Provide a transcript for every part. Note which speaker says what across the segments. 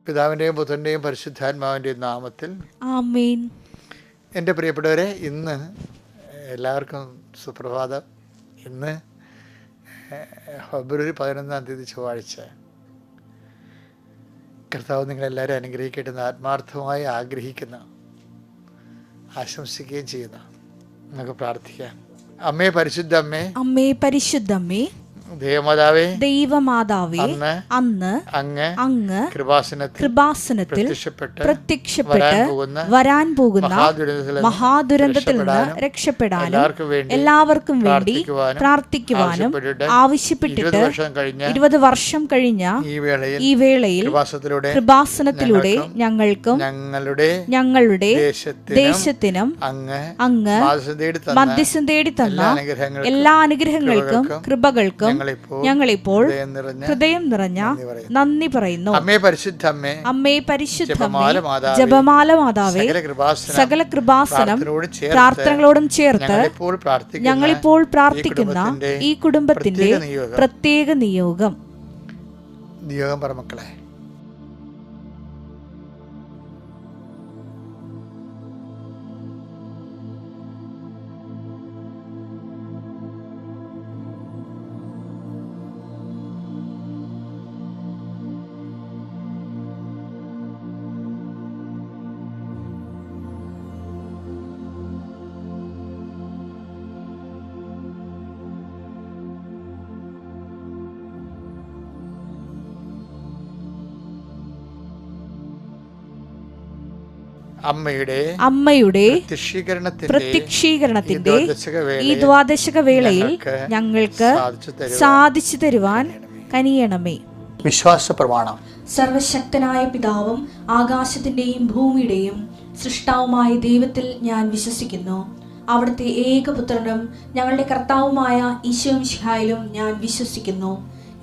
Speaker 1: പിതാവിൻ്റെയും പുത്രൻ്റെയും പരിശുദ്ധാത്മാവിൻ്റെയും നാമത്തിൽ
Speaker 2: ആമേൻ.
Speaker 1: എൻ്റെ പ്രിയപ്പെട്ടവരെ, ഇന്ന് എല്ലാവർക്കും സുപ്രഭാതം. ഇന്ന് ഫെബ്രുവരി 11 ചൊവ്വാഴ്ച. കർത്താവ് നിങ്ങളെല്ലാവരും അനുഗ്രഹിക്കട്ടെ എന്ന് ആത്മാർത്ഥമായി ആഗ്രഹിക്കുന്ന, ആശംസിക്കുകയും ചെയ്യുന്ന. നമുക്ക് പ്രാർത്ഥിക്കാം. അമ്മേ പരിശുദ്ധ അമ്മേ,
Speaker 2: അമ്മേ പരിശുദ്ധമ്മേ,
Speaker 1: ദൈവമാതാവേ,
Speaker 2: അന്ന് അങ്ങ് കൃപാസനത്തിൽ പ്രത്യക്ഷപ്പെട്ട് വരാൻ പോകുന്ന മഹാദുരന്തത്തിൽ നിന്ന് രക്ഷപ്പെടാനും എല്ലാവർക്കും വേണ്ടി പ്രാർത്ഥിക്കുവാനും ആവശ്യപ്പെട്ടിട്ട് 20 വർഷം കഴിഞ്ഞ ഈ വേളയിൽ കൃപാസനത്തിലൂടെ ഞങ്ങൾക്കും ഞങ്ങളുടെ ദേശത്തിനും അങ്ങ് മധ്യസ്ഥം തേടി തന്ന എല്ലാ അനുഗ്രഹങ്ങൾക്കും കൃപകൾക്കും ഞങ്ങളിപ്പോൾ ഹൃദയം നിറഞ്ഞ നന്ദി പറയുന്നു.
Speaker 1: അമ്മേ പരിശുദ്ധമ്മേ,
Speaker 2: ജപമാല മാതാവേ, സകല കൃപാസനം പ്രാർത്ഥനകളോടും ചേർത്ത് ഞങ്ങളിപ്പോൾ പ്രാർത്ഥിക്കുന്ന ഈ കുടുംബത്തിന്റെ പ്രത്യേക നിയോഗം
Speaker 1: പറ മക്കളെ.
Speaker 2: അമ്മയുടെ പ്രത്യക്ഷീകരണത്തിന്റെ ഈ ദ്വാദശക വേളയിൽ ഞങ്ങൾക്ക് സാധിച്ചു തരുവാൻ കനിയണമേ.
Speaker 1: വിശ്വാസ പ്രമാണം.
Speaker 2: സർവശക്തനായ പിതാവും ആകാശത്തിന്റെയും ഭൂമിയുടെയും സൃഷ്ടാവുമായ ദൈവത്തിൽ ഞാൻ വിശ്വസിക്കുന്നു. അവിടുത്തെ ഏകപുത്രനും ഞങ്ങളുടെ കർത്താവുമായ ഈശോ മിശിഹായിലും ഞാൻ വിശ്വസിക്കുന്നു.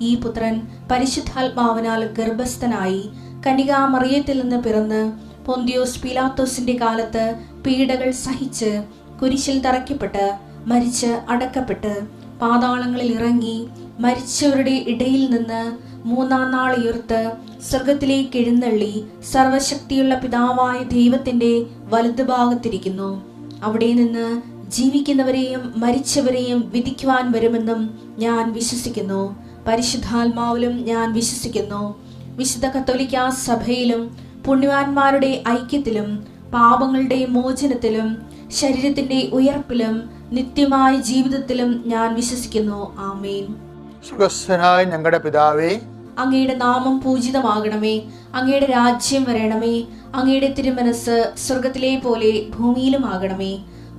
Speaker 2: ഈ പുത്രൻ പരിശുദ്ധാത്മാവിനാൽ ഗർഭസ്ഥനായി കന്യകാമറിയത്തിൽ നിന്ന് പിറന്ന് പൊന്തിയോസ് പീലാത്തോസിന്റെ കാലത്ത് പീഡകൾ സഹിച്ച് കുരിശിൽ തറയ്ക്കപ്പെട്ട് മരിച്ച് അടക്കപ്പെട്ട് പാതാളങ്ങളിൽ ഇറങ്ങി മരിച്ചവരുടെ ഇടയിൽ നിന്ന് 3-ാം നാൾ ഉയർത്ത് സ്വർഗത്തിലേക്ക് എഴുന്നള്ളി സർവശക്തിയുള്ള പിതാവായ ദൈവത്തിന്റെ വലതുഭാഗത്തിരിക്കുന്നു. അവിടെ നിന്ന് ജീവിക്കുന്നവരെയും മരിച്ചവരെയും വിധിക്കുവാൻ വരുമെന്നും ഞാൻ വിശ്വസിക്കുന്നു. പരിശുദ്ധാത്മാവിലും ഞാൻ വിശ്വസിക്കുന്നു. വിശുദ്ധ കത്തോലിക്കാ സഭയിലും പുണ്യവാന്മാരുടെ ഐക്യത്തിലും പാപങ്ങളുടെ മോചനത്തിലും ശരീരത്തിന്റെ ഉയർപ്പിലും നിത്യമായ ജീവിതത്തിലും ഞാൻ വിശ്വസിക്കുന്നു. ആമേൻ.
Speaker 1: സ്വർഗ്ഗസ്ഥനായ ഞങ്ങളുടെ പിതാവേ,
Speaker 2: അങ്ങയുടെ നാമം പൂജിതമാകണമേ. അങ്ങയുടെ രാജ്യം വരണമേ. അങ്ങയുടെ തിരുമനസ് സ്വർഗത്തിലെ പോലെ ഭൂമിയിലും ആകണമേ.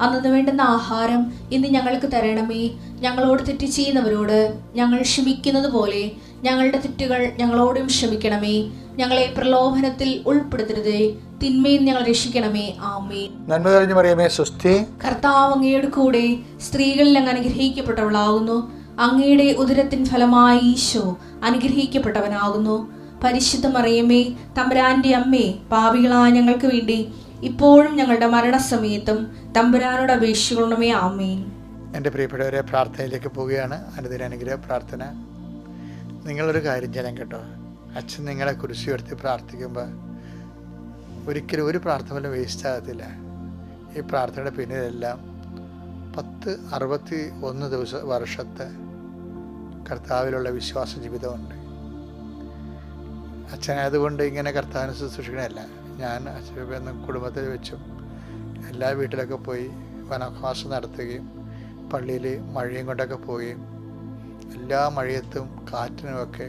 Speaker 2: അന്നു വേണ്ടുന്ന ആഹാരം ഇന്ന് ഞങ്ങൾക്ക് തരണമേ. ഞങ്ങളോട് തെറ്റ് ചെയ്യുന്നവരോട് ഞങ്ങൾ ക്ഷമിക്കുന്നത് പോലെ ഞങ്ങളുടെ തെറ്റുകൾ ഞങ്ങളോടും ക്ഷമിക്കണമേ. ഞങ്ങളെ പ്രലോഭനത്തിൽ ഉൾപ്പെടുത്തരുതേ, തിന്മയിൽ ഞങ്ങൾ രക്ഷിക്കണമേ. ആമേൻ.
Speaker 1: നന്മ നിറഞ്ഞ മറിയമേ, സ്വസ്തി.
Speaker 2: കർത്താവ് അങ്ങയുടെ കൂടെ സ്ത്രീകളിൽ അങ്ങ് അനുഗ്രഹിക്കപ്പെട്ടവളാകുന്നു. അങ്ങയുടെ ഉദരത്തിൻ ഫലമായി ഈശോ അനുഗ്രഹിക്കപ്പെട്ടവനാകുന്നു. പരിശുദ്ധ മറിയമേ, തമ്പുരാന്റെ അമ്മേ, പാപികളായ ഞങ്ങൾക്ക് വേണ്ടി ഇപ്പോഴും ഞങ്ങളുടെ മരണസമയത്തും തമ്പുരാനോട് അപേക്ഷിക്കണമേ. ആമേൻ.
Speaker 1: എൻ്റെ പ്രിയപ്പെട്ടവരെ, പ്രാർത്ഥനയിലേക്ക് പോവുകയാണ്. അനുദിന അനുഗ്രഹ പ്രാർത്ഥന. നിങ്ങളൊരു കാര്യം ചെയ്യാൻ കേട്ടോ. അച്ഛൻ നിങ്ങളെ കുരിശ് ഉയർത്തി പ്രാർത്ഥിക്കുമ്പോൾ ഒരിക്കലും ഒരു പ്രാർത്ഥന പോലും വേസ്റ്റ് ആകത്തില്ല. ഈ പ്രാർത്ഥനയുടെ പിന്നിലെല്ലാം 61 വർഷത്തെ കർത്താവിലുള്ള വിശ്വാസ ജീവിതമുണ്ട്. അച്ഛനായതുകൊണ്ട് ഇങ്ങനെ കർത്താവിനെ ശുശ്രൂഷിക്കണമല്ല. ഞാൻ അച്ഛൻ കുടുംബത്തിൽ വെച്ചും എല്ലാ വീട്ടിലൊക്കെ പോയി വനവാസം നടത്തുകയും പള്ളിയിൽ മഴയും കൊണ്ടൊക്കെ പോവുകയും എല്ലാ മഴയത്തും കാറ്റിനുമൊക്കെ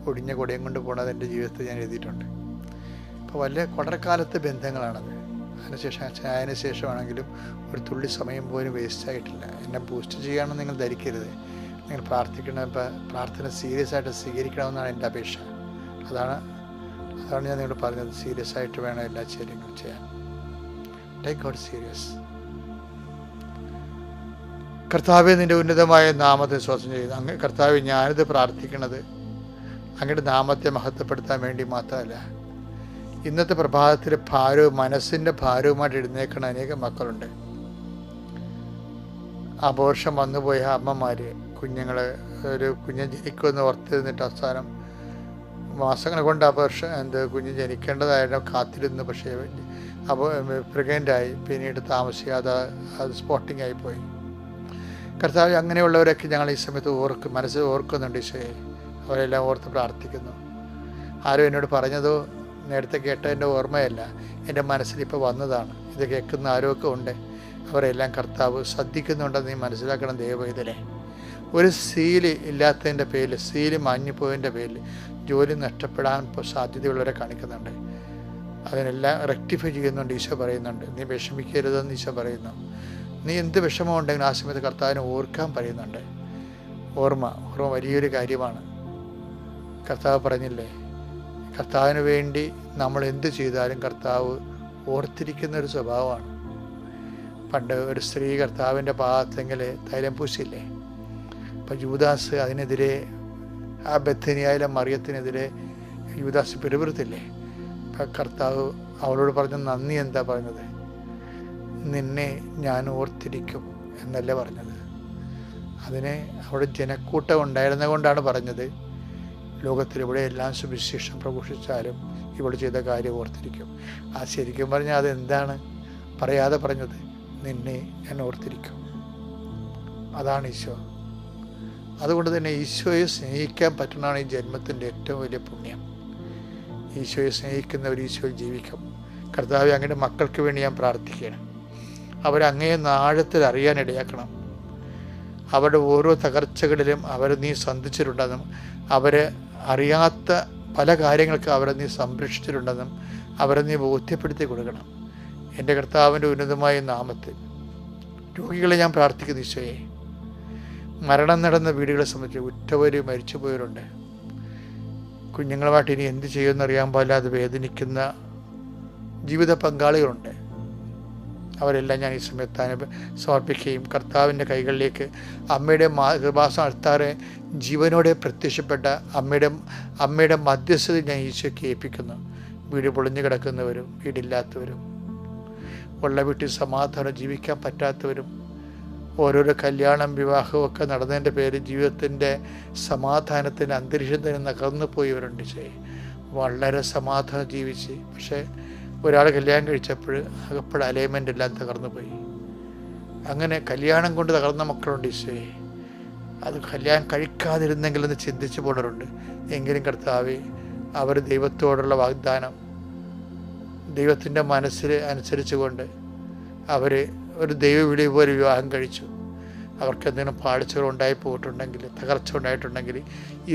Speaker 1: ഒടിഞ്ഞ കൊടയും കൊണ്ട് പോകണത് എൻ്റെ ജീവിതത്തിൽ ഞാൻ എഴുതിയിട്ടുണ്ട്. അപ്പോൾ വലിയ കൊടക്കാലത്തെ ബന്ധങ്ങളാണത്. അതിന് ശേഷമാണെങ്കിലും ഒരു തുള്ളി സമയം പോലും വേസ്റ്റായിട്ടില്ല. എന്നെ ബൂസ്റ്റ് ചെയ്യാമെന്ന് നിങ്ങൾ ധരിക്കരുത്. നിങ്ങൾ പ്രാർത്ഥിക്കണപ്പോൾ പ്രാർത്ഥന സീരിയസ് ആയിട്ട് സ്വീകരിക്കണമെന്നാണ് എൻ്റെ അപേക്ഷ. അതാണ് ഞാൻ നിങ്ങളോട് പറഞ്ഞത്. സീരിയസ് ആയിട്ട് വേണം എല്ലാ കാര്യങ്ങളും ചെയ്യാൻ. Take God serious. കർത്താവെ, നിൻ്റെ ഉന്നതമായ നാമത്തെ സ്തോത്രം ചെയ്യുന്നു. അങ്ങ് കർത്താവെ, ഞാനിത് പ്രാർത്ഥിക്കണത് അങ്ങയുടെ നാമത്തെ മഹത്വപ്പെടുത്താൻ വേണ്ടി മാത്രമല്ല. ഇന്നത്തെ പ്രഭാതത്തിലെ ഭാരവും മനസ്സിൻ്റെ ഭാരവുമായിട്ട് എഴുന്നേൽക്കുന്ന അനേകം മക്കളുണ്ട്. അബോർഷം വന്നുപോയ അമ്മമാർ, കുഞ്ഞുങ്ങൾ, ഒരു കുഞ്ഞ് ജനിക്കുമെന്ന് ഓർത്ത് നിന്നിട്ട് അവസാനം മാസങ്ങൾ കൊണ്ട് കുഞ്ഞ് ജനിക്കേണ്ടതായിട്ട് കാത്തിരുന്നു. പക്ഷേ അപ്പോൾ പ്രഗ്നൻ്റായി. പിന്നീട് താമസിക്കാതെ അത് സ്പോട്ടിങ് ആയിപ്പോയി. കർത്താവ്, അങ്ങനെയുള്ളവരൊക്കെ ഞങ്ങൾ ഈ സമയത്ത് മനസ്സിൽ ഓർക്കുന്നുണ്ട് ഈശോയെ. അവരെല്ലാം ഓർത്ത് പ്രാർത്ഥിക്കുന്നു. ആരും എന്നോട് പറഞ്ഞതോ നേരത്തെ കേട്ടതിൻ്റെ ഓർമ്മയല്ല, എൻ്റെ മനസ്സിലിപ്പോൾ വന്നതാണ്. ഇത് കേൾക്കുന്ന ആരോഗ്യം ഉണ്ട്. അവരെല്ലാം കർത്താവ് ശ്രദ്ധിക്കുന്നുണ്ടെന്ന് നീ മനസ്സിലാക്കണം ദൈവവേദനെ. ഒരു സീല് ഇല്ലാത്തതിൻ്റെ പേരിൽ, സീല് മാഞ്ഞുപോയതിൻ്റെ പേരിൽ ജോലി നഷ്ടപ്പെടാൻ സാധ്യതയുള്ളവരെ കാണിക്കുന്നുണ്ട്. അതിനെല്ലാം റെക്ടിഫൈ ചെയ്യുന്നുണ്ട്. ഈശോ പറയുന്നുണ്ട്, നീ വിഷമിക്കരുതെന്ന് ഈശോ പറയുന്നു. നീ എന്ത് വിഷമം ഉണ്ടെങ്കിലും ആ സമയത്ത് കർത്താവിനെ ഓർക്കാൻ പറയുന്നുണ്ട്. ഓർമ്മ വലിയൊരു കാര്യമാണ്. കർത്താവ് പറഞ്ഞില്ലേ, കർത്താവിന് വേണ്ടി നമ്മൾ എന്ത് ചെയ്താലും കർത്താവ് ഓർത്തിരിക്കുന്ന ഒരു സ്വഭാവമാണ്. പണ്ട് ഒരു സ്ത്രീ കർത്താവിൻ്റെ പാദത്തെങ്കിൽ തൈലം പൂശില്ലേ. അപ്പം യൂദാസ് അതിനെതിരെ, ആ ബethനിയയിലെ മറിയത്തിനെതിരെ യൂദാസ് പിറുപിറുത്തില്ലേ. അപ്പം കർത്താവ് അവളോട് പറഞ്ഞ നന്ദി എന്താ പറഞ്ഞത്? നിന്നെ ഞാൻ ഓർത്തിരിക്കും എന്നല്ലേ പറഞ്ഞത്. അതിനെ അവിടെ ജനക്കൂട്ടം ഉണ്ടായിരുന്ന കൊണ്ടാണ് പറഞ്ഞത്, ലോകത്തിലിവിടെ എല്ലാം സുവിശേഷം പ്രഘോഷിച്ചാലും ഇവിടെ ചെയ്ത കാര്യം ഓർത്തിരിക്കും. ആ ശരിക്കും പറഞ്ഞാൽ അതെന്താണ് പറയാതെ പറഞ്ഞത്? നിന്നെ ഞാൻ ഓർത്തിരിക്കും. അതാണ് ഈശോ. അതുകൊണ്ട് തന്നെ ഈശോയെ സ്നേഹിക്കാൻ പറ്റുന്നതാണ് ഈ ജന്മത്തിൻ്റെ ഏറ്റവും വലിയ പുണ്യം. ഈശോയെ സ്നേഹിക്കുന്നവർ ഈശോയിൽ ജീവിക്കും. കർത്താവ്, അങ്ങയുടെ മക്കൾക്ക് വേണ്ടി ഞാൻ പ്രാർത്ഥിക്കുകയാണ്. അവരങ്ങയെ ആഴത്തിൽ അറിയാനിടയാക്കണം. അവരുടെ ഓരോ തകർച്ചകളിലും അവരെ നീ സന്ധിച്ചിട്ടുണ്ടെന്നും അവരെ അറിയാത്ത പല കാര്യങ്ങൾക്ക് അവരെ നീ സംരക്ഷിച്ചിട്ടുണ്ടെന്നും അവരെ നീ ബോധ്യപ്പെടുത്തി കൊടുക്കണം. എൻ്റെ കർത്താവിൻ്റെ ഉന്നതമായ നാമത്തിൽ രോഗികളെ ഞാൻ പ്രാർത്ഥിക്കുന്നു ഈശോയെ. മരണം നടന്ന വീടുകളെ സംബന്ധിച്ച് ഉറ്റവർ മരിച്ചുപോയവരുണ്ട്. കുഞ്ഞുങ്ങളുമായിട്ട് ഇനി എന്ത് ചെയ്യുമെന്നറിയാൻ പാടില്ലാതെ വേദനിക്കുന്ന ജീവിത പങ്കാളികളുണ്ട്. അവരെല്ലാം ഞാൻ ഈ സമയത്ത് സമർപ്പിക്കുകയും കർത്താവിൻ്റെ കൈകളിലേക്ക് അമ്മയുടെ കൃപാസനം അൾത്താറെ ജീവനോടെ പ്രത്യക്ഷപ്പെട്ട അമ്മയുടെ മധ്യസ്ഥത ഞാൻ ഈശോയ്ക്ക് ഏൽപ്പിക്കുന്നു. വീട് പൊളിഞ്ഞു കിടക്കുന്നവരും, വീടില്ലാത്തവരും, ഉള്ള വീട്ടിൽ സമാധാനം ജീവിക്കാൻ പറ്റാത്തവരും, ഓരോരോ കല്യാണം വിവാഹവും ഒക്കെ നടന്നതിൻ്റെ പേര് ജീവിതത്തിൻ്റെ സമാധാനത്തിൻ്റെ അന്തരീക്ഷം തന്നെ നകർന്നു പോയവരുണ്ട്. വളരെ സമാധാനം ജീവിച്ച്, പക്ഷേ ഒരാൾ കല്യാണം കഴിച്ചപ്പോൾ അകപ്പെടെ അലൈൻമെൻ്റ് എല്ലാം തകർന്നു പോയി. അങ്ങനെ കല്യാണം കൊണ്ട് തകർന്ന മക്കളുണ്ട് ഈശോയെ. അത് കല്യാണം കഴിക്കാതിരുന്നെങ്കിലെന്ന് ചിന്തിച്ചു പോണവരുണ്ട്. എങ്കിലും കർത്താവേ, അവർ ദൈവത്തോടുള്ള വാഗ്ദാനം, ദൈവത്തിൻ്റെ മനസ്സിൽ അനുസരിച്ചുകൊണ്ട് അവർ ഒരു ദൈവവിളി പോലെ വിവാഹം കഴിച്ചു. അവർക്ക് എന്തെങ്കിലും പാളിച്ചകൾ ഉണ്ടായി പോയിട്ടുണ്ടെങ്കിൽ, തകർച്ച ഉണ്ടായിട്ടുണ്ടെങ്കിൽ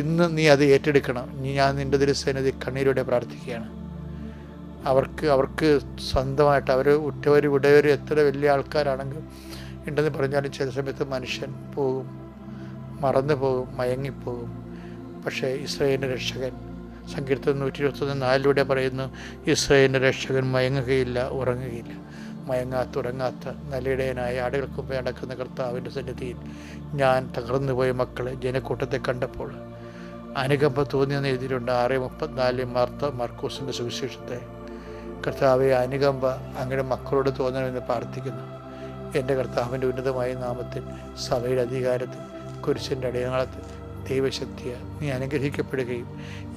Speaker 1: ഇന്ന് നീ അത് ഏറ്റെടുക്കണം. ഞാൻ നിൻ്റെ തിരുസന്നിധി കണ്ണീരോടെ പ്രാർത്ഥിക്കുകയാണ്. അവർക്ക് സ്വന്തമായിട്ട് അവർ ഉറ്റവർ വിടവർ എത്ര വലിയ ആൾക്കാരാണെങ്കിലും ഉണ്ടെന്ന് പറഞ്ഞാലും ചില സമയത്ത് മനുഷ്യൻ പോകും, മറന്നു പോകും, മയങ്ങിപ്പോകും. പക്ഷേ ഇസ്രായേലിൻ്റെ രക്ഷകൻ സങ്കീർത്തനം 121:4 പറയുന്നു, ഇസ്രായേലിൻ്റെ രക്ഷകൻ മയങ്ങുകയില്ല, ഉറങ്ങുകയില്ല. ഉറങ്ങാത്ത നല്ലയിടയനായ ആടുകൾക്ക് മുമ്പേ നടക്കുന്ന കർത്താവിൻ്റെ സന്നിധിയിൽ ഞാൻ തകർന്നു പോയ മക്കളെ ജനക്കൂട്ടത്തെ കണ്ടപ്പോൾ അനുകമ്പ തോന്നിയെന്ന് എഴുതിയിട്ടുണ്ട്. 6:34 മാർക്കോസിൻ്റെ സുവിശേഷത്തെ. കർത്താവെ, അനുകമ്പ അങ്ങയുടെ മക്കളോട് തോന്നണമെന്ന് പ്രാർത്ഥിക്കുന്നു. എൻ്റെ കർത്താവിൻ്റെ ഉന്നതമായ നാമത്തിൽ, സഭയുടെ അധികാരത്തിൽ, കുരിശിൻ്റെ അടയാളത്തിൽ, ദൈവശക്തിയെ നീ അനുഗ്രഹിക്കപ്പെടുകയും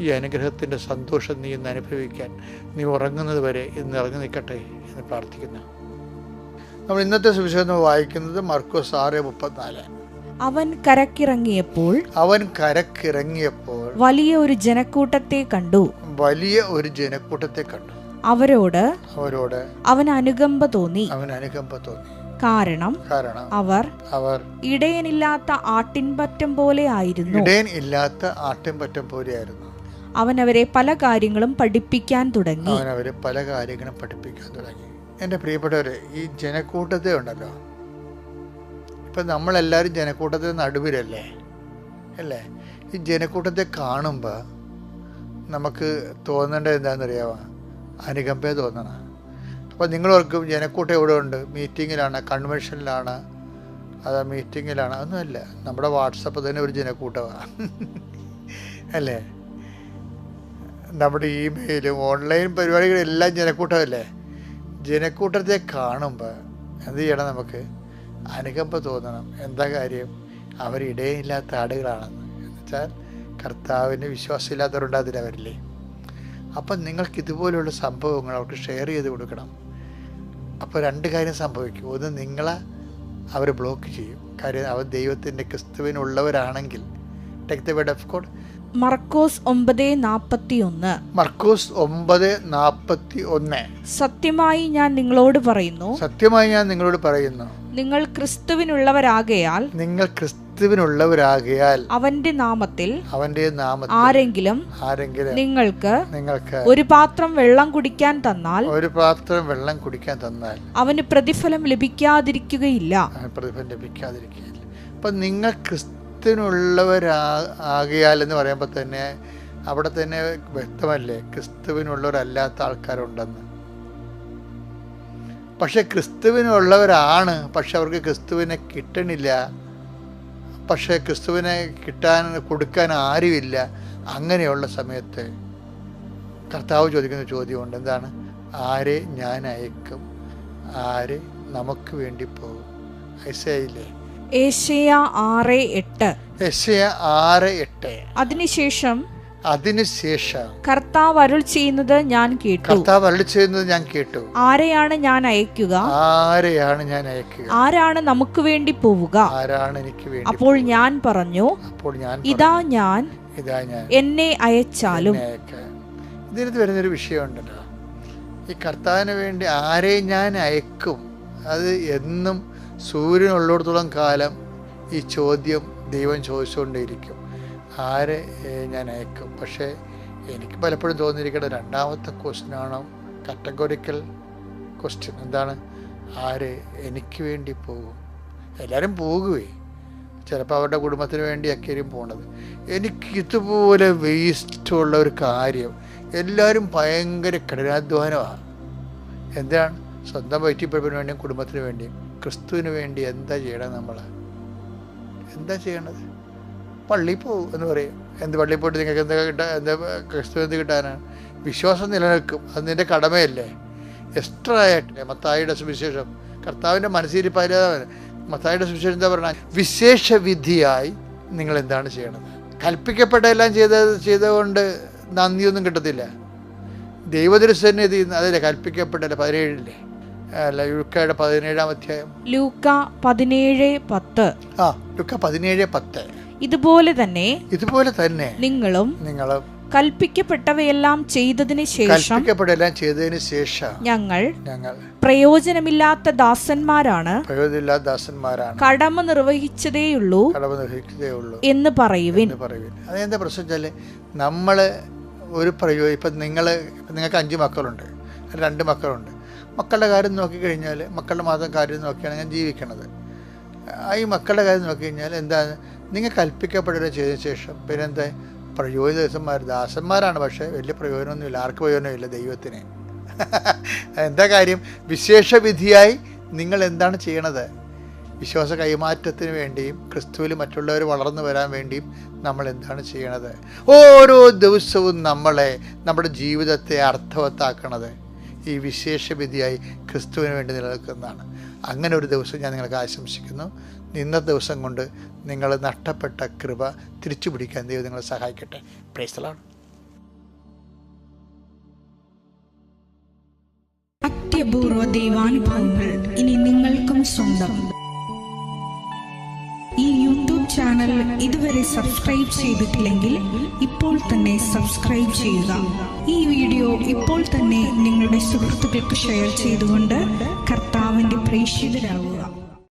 Speaker 1: ഈ അനുഗ്രഹത്തിൻ്റെ സന്തോഷം നീ ഇന്ന് അനുഭവിക്കാൻ നീ ഉറങ്ങുന്നത് വരെ ഇന്ന് ഇറങ്ങി നിൽക്കട്ടെ എന്ന് പ്രാർത്ഥിക്കുന്നു. നമ്മൾ ഇന്നത്തെ സുവിശേഷം വായിക്കുന്നത് മർക്കോസ് 6:34.
Speaker 3: അവൻ കരക്കിറങ്ങിയപ്പോൾ വലിയ ഒരു ജനക്കൂട്ടത്തെ കണ്ടു. അവരോട് അവൻ അനുകമ്പ തോന്നി. കാരണം അവർ ഇടയനില്ലാത്ത ആട്ടിൻപറ്റം പോലെ ആയിരുന്നു. അവൻ അവരെ പല കാര്യങ്ങളും പഠിപ്പിക്കാൻ തുടങ്ങി.
Speaker 1: എൻ്റെ പ്രിയപ്പെട്ടവരെ, ഈ ജനക്കൂട്ടത്തെ ഉണ്ടല്ലോ, ഇപ്പം നമ്മളെല്ലാവരും ജനക്കൂട്ടത്തിന് നടുവിലല്ലേ അല്ലേ? ഈ ജനക്കൂട്ടത്തെ കാണുമ്പോൾ നമുക്ക് തോന്നേണ്ടത് എന്താണെന്നറിയാമോ? അനുകമ്പയെ തോന്നണം. അപ്പോൾ നിങ്ങളോർക്കും ജനക്കൂട്ടം എവിടെ ഉണ്ട്? മീറ്റിങ്ങിലാണ്, കൺവെൻഷനിലാണ്, അതാ മീറ്റിങ്ങിലാണ്? ഒന്നുമല്ല, നമ്മുടെ വാട്സപ്പ് തന്നെ ഒരു ജനക്കൂട്ടമാണ് അല്ലേ? നമ്മുടെ ഇമെയിലും ഓൺലൈൻ പരിപാടികളെല്ലാം ജനക്കൂട്ടമല്ലേ? ജനക്കൂട്ടത്തെ കാണുമ്പോൾ എന്ത് ചെയ്യണം? നമുക്ക് അനുകമ്പ തോന്നണം. എന്താ കാര്യം? അവരിടയില്ലാത്ത ആടുകളാണെന്ന്. എന്നുവെച്ചാൽ കർത്താവിന് വിശ്വാസമില്ലാത്തവരുണ്ട് അതിലവരില്ലേ. അപ്പം നിങ്ങൾക്ക് ഇതുപോലെയുള്ള സംഭവങ്ങൾ അവർക്ക് ഷെയർ ചെയ്ത് കൊടുക്കണം. അപ്പോൾ രണ്ട് കാര്യം സംഭവിക്കും. ഒന്ന്, നിങ്ങളെ അവർ ബ്ലോക്ക് ചെയ്യും. കാര്യം അവർ ദൈവത്തിൻ്റെ ക്രിസ്തുവിനുള്ളവരാണെങ്കിൽ. Take the word of God.
Speaker 3: മർക്കോസ് 9:41.
Speaker 1: മർക്കോസ് 9:41.
Speaker 3: സത്യമായി ഞാൻ നിങ്ങളോട് പറയുന്നു,
Speaker 1: സത്യമായി ഞാൻ നിങ്ങളോട് പറയുന്നു,
Speaker 3: നിങ്ങൾ ക്രിസ്തുവിനുള്ളവരാകയാൽ അവന്റെ നാമത്തിൽ ആരെങ്കിലും നിങ്ങൾക്ക് ഒരു പാത്രം വെള്ളം കുടിക്കാൻ തന്നാൽ അവന് പ്രതിഫലം ലഭിക്കാതിരിക്കുകയില്ല.
Speaker 1: അപ്പൊ നിങ്ങൾ ക്രിസ്തുവിനുള്ളവരാകയാൽ എന്ന് പറയുമ്പോൾ തന്നെ അവിടെ തന്നെ വ്യക്തമല്ലേ ക്രിസ്തുവിനുള്ളവരല്ലാത്ത ആൾക്കാരുണ്ടെന്ന്. പക്ഷെ ക്രിസ്തുവിനുള്ളവരാണ്, പക്ഷെ അവർക്ക് ക്രിസ്തുവിനെ കിട്ടണില്ല. പക്ഷേ ക്രിസ്തുവിനെ കൊടുക്കാൻ ആരുമില്ല. അങ്ങനെയുള്ള സമയത്ത് കർത്താവ് ചോദിക്കുന്ന ചോദ്യമുണ്ട്. എന്താണ്? ആരെ ഞാൻ അയക്കും? ആര് നമുക്ക് വേണ്ടി പോകും? ഐസയില്ലേ?
Speaker 3: ഏശയ്യ
Speaker 1: 6:8. അതിനുശേഷം
Speaker 3: കർത്താവ് അരുൾ ചെയ്യുന്നത് ഞാൻ കേട്ടു. ആരെയാണ് ഞാൻ അയക്കുക? ആരാണ് നമുക്ക് വേണ്ടി പോവുക? അപ്പോൾ ഞാൻ പറഞ്ഞു, ഇതാ ഞാൻ, എന്നെ അയച്ചാലും.
Speaker 1: ഇതിനകത്ത് വരുന്നൊരു വിഷയമുണ്ടല്ലോ, ഈ കർത്താവിന് വേണ്ടി ആരെ ഞാൻ അയക്കും. അത് എന്നും സൂര്യനുള്ളിടത്തോളം കാലം ഈ ചോദ്യം ദൈവം ചോദിച്ചുകൊണ്ടേയിരിക്കും, ആരെ ഞാൻ അയക്കും. പക്ഷേ എനിക്ക് പലപ്പോഴും തോന്നിയിരിക്കുന്നത് രണ്ടാമത്തെ ക്വസ്റ്റ്യനാണ് കാറ്റഗോറിക്കൽ ക്വസ്റ്റ്യൻ. എന്താണ്? ആര് എനിക്ക് വേണ്ടി പോകും? എല്ലാവരും പോകുകയെ ചിലപ്പോൾ അവരുടെ കുടുംബത്തിന് വേണ്ടിയൊക്കെയും പോണത്. എനിക്ക് ഇതുപോലെ വേസ്റ്റുള്ള ഒരു കാര്യം, എല്ലാവരും ഭയങ്കര കഠിനാധ്വാനമാണ്. എന്താണ്? സ്വന്തം വയറ്റിപ്പഴപ്പിന് വേണ്ടിയും കുടുംബത്തിന് വേണ്ടിയും. ക്രിസ്തുവിന് വേണ്ടി എന്താ ചെയ്യണം? നമ്മൾ എന്താ ചെയ്യണത്? പള്ളിയിൽ പോകും എന്ന് പറയും. എന്ത് പള്ളിയിൽ പോയിട്ട് നിങ്ങൾക്ക് എന്താ എന്താ ക്രിസ്തു എന്ത് കിട്ടാനാണ്? വിശ്വാസം നിലനിൽക്കും, അത് നിൻ്റെ കടമയല്ലേ. എക്സ്ട്രാ ആയിട്ടില്ലേ മത്തായിയുടെ സുവിശേഷം, കർത്താവിൻ്റെ മനസ്സിരിപ്പാലും മത്തായിയുടെ സുവിശേഷം എന്താ പറഞ്ഞാൽ, വിശേഷ വിധിയായി നിങ്ങൾ എന്താണ് ചെയ്യണത്? കൽപ്പിക്കപ്പെട്ടെല്ലാം ചെയ്തുകൊണ്ട് നന്ദിയൊന്നും കിട്ടത്തില്ല. ദൈവദൃസന്നിധി അതല്ലേ കൽപ്പിക്കപ്പെട്ടല്ലേ 17 അല്ല ലൂക്കയുടെ 17-ാം അധ്യായം.
Speaker 3: ലൂക്ക 17:10.
Speaker 1: ലൂക്ക 17:10.
Speaker 3: ഇതുപോലെ തന്നെ നിങ്ങളും കൽപ്പിക്കപ്പെട്ടവയെല്ലാം ചെയ്തതിന് ശേഷം ഞങ്ങൾ പ്രയോജനമില്ലാത്ത ദാസന്മാരാണ്, കടമ നിർവഹിച്ചതേയുള്ളൂ എന്ന് പറയുവിൻ.
Speaker 1: അതെന്താ പ്രശ്നം വെച്ചാൽ നമ്മൾ ഒരു ഇപ്പം നിങ്ങൾക്ക് 5 മക്കളുണ്ട്, 2 മക്കളുണ്ട്. മക്കളുടെ കാര്യം നോക്കിക്കഴിഞ്ഞാൽ മക്കളുടെ മാത്രം കാര്യം നോക്കിയാണ് ഞാൻ ജീവിക്കണത്. ഈ മക്കളുടെ കാര്യം നോക്കിക്കഴിഞ്ഞാൽ എന്താ, നിങ്ങൾ കൽപ്പിക്കപ്പെടുക ചെയ്തതിന് ശേഷം പിന്നെ എന്താ ദാസന്മാരാണ്, പക്ഷേ വലിയ പ്രയോജനമൊന്നുമില്ല. ആർക്ക് പ്രയോജനമില്ല? ദൈവത്തിന്. എന്താ കാര്യം? വിശേഷവിധിയായി നിങ്ങൾ എന്താണ് ചെയ്യണത്? വിശ്വാസ കൈമാറ്റത്തിന് വേണ്ടിയും ക്രിസ്തുവിൽ മറ്റുള്ളവർ വളർന്നു വരാൻ വേണ്ടിയും നമ്മൾ എന്താണ് ചെയ്യണത്? ഓരോ ദിവസവും നമ്മുടെ ജീവിതത്തെ അർത്ഥവത്താക്കണത് ഈ വിശേഷവിധിയായി ക്രിസ്തുവിന് വേണ്ടി നിലനിൽക്കുന്നതാണ്. അങ്ങനെ ഒരു ദിവസം ഞാൻ നിങ്ങൾക്ക് ആശംസിക്കുന്നു. ഇന്നത്തെ ദിവസം കൊണ്ട് നിങ്ങൾ നഷ്ടപ്പെട്ട കൃപ തിരിച്ചു പിടിക്കാൻ ദൈവം നിങ്ങളെ സഹായിക്കട്ടെ. Praise the Lord.
Speaker 3: അത്യപൂർവ ദൈവാനുഭവങ്ങൾ ഇനി നിങ്ങൾക്കും സ്വന്തം. ഈ യൂട്യൂബ് ചാനൽ ഇതുവരെ സബ്സ്ക്രൈബ് ചെയ്തിട്ടില്ലെങ്കിൽ ഇപ്പോൾ തന്നെ സബ്സ്ക്രൈബ് ചെയ്യുക. ഈ വീഡിയോ ഇപ്പോൾ തന്നെ നിങ്ങളുടെ സുഹൃത്തുക്കൾക്ക് ഷെയർ ചെയ്തുകൊണ്ട് കർത്താവിന്റെ പ്രേക്ഷിതരാകുക.